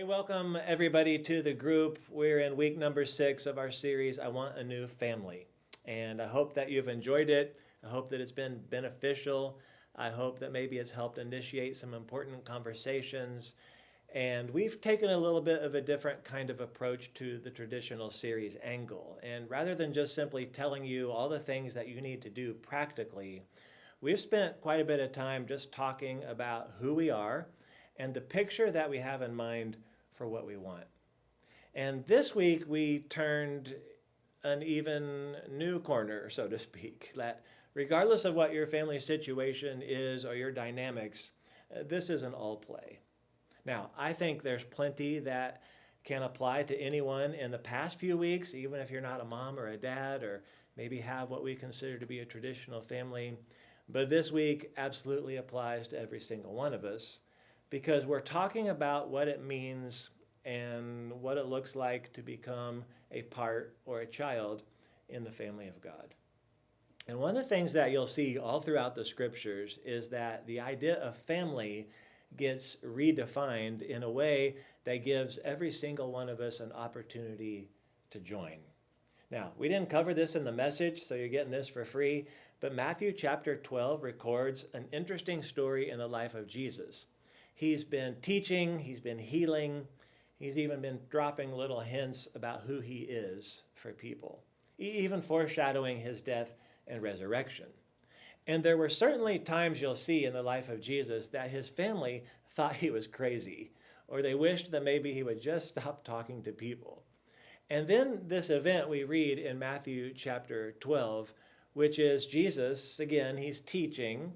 Hey, welcome everybody to the group. We're in week number 6 of our series, I Want a New Family. And I hope that you've enjoyed it. I hope that it's been beneficial. I hope that maybe it's helped initiate some important conversations. And we've taken a little bit of a different kind of approach to the traditional series angle. And rather than just simply telling you all the things that you need to do practically, we've spent quite a bit of time just talking about who we are and the picture that we have in mind for what we want. And this week we turned an even new corner, so to speak, that regardless of what your family situation is or your dynamics, this is an all play. Now, I think there's plenty that can apply to anyone in the past few weeks, even if you're not a mom or a dad or maybe have what we consider to be a traditional family. But this week absolutely applies to every single one of us because we're talking about what it means and what it looks like to become a part or a child in the family of God. And one of the things that you'll see all throughout the scriptures is that the idea of family gets redefined in a way that gives every single one of us an opportunity to join. Now, we didn't cover this in the message, so you're getting this for free, but Matthew chapter 12 records an interesting story in the life of Jesus. He's been teaching, he's been healing, he's even been dropping little hints about who he is for people, even foreshadowing his death and resurrection. And there were certainly times you'll see in the life of Jesus that his family thought he was crazy, or they wished that maybe he would just stop talking to people. And then this event we read in Matthew chapter 12, which is Jesus, again, he's teaching,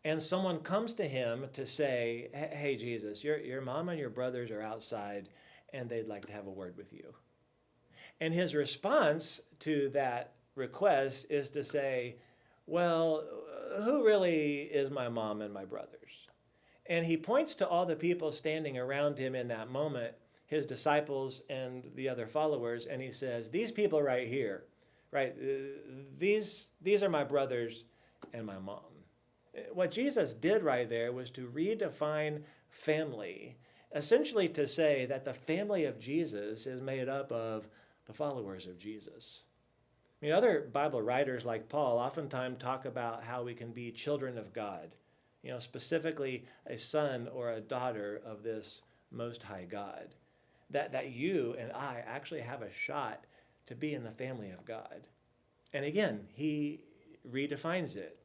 and someone comes to him to say, hey, Jesus, your mom and your brothers are outside, and they'd like to have a word with you. And his response to that request is to say, well, who really is my mom and my brothers? And he points to all the people standing around him in that moment, his disciples and the other followers, and he says, these people right here, right, these are my brothers and my mom. What Jesus did right there was to redefine family, essentially to say that the family of Jesus is made up of the followers of Jesus. I mean, other Bible writers like Paul oftentimes talk about how we can be children of God, specifically a son or a daughter of this Most High God, that you and I actually have a shot to be in the family of God. And again, he redefines it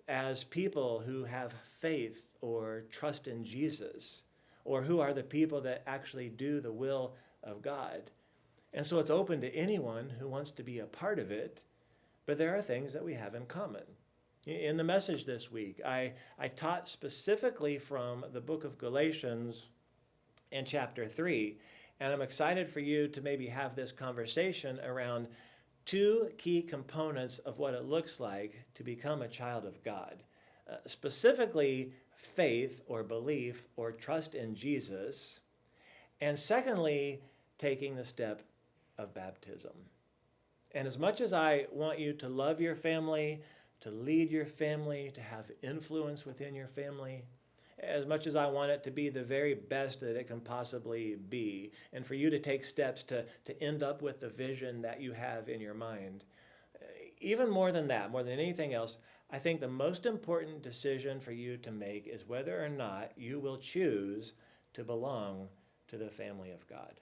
as people who have faith or trust in Jesus, or who are the people that actually do the will of God. And so it's open to anyone who wants to be a part of it, but there are things that we have in common. In the message this week, I taught specifically from the book of Galatians in chapter 3, and I'm excited for you to maybe have this conversation around 2 key components of what it looks like to become a child of God. Specifically, faith or belief or trust in Jesus, and secondly, taking the step of baptism. And as much as I want you to love your family, to lead your family, to have influence within your family, as much as I want it to be the very best that it can possibly be, and for you to take steps to end up with the vision that you have in your mind, even more than that, more than anything else, I think the most important decision for you to make is whether or not you will choose to belong to the family of God.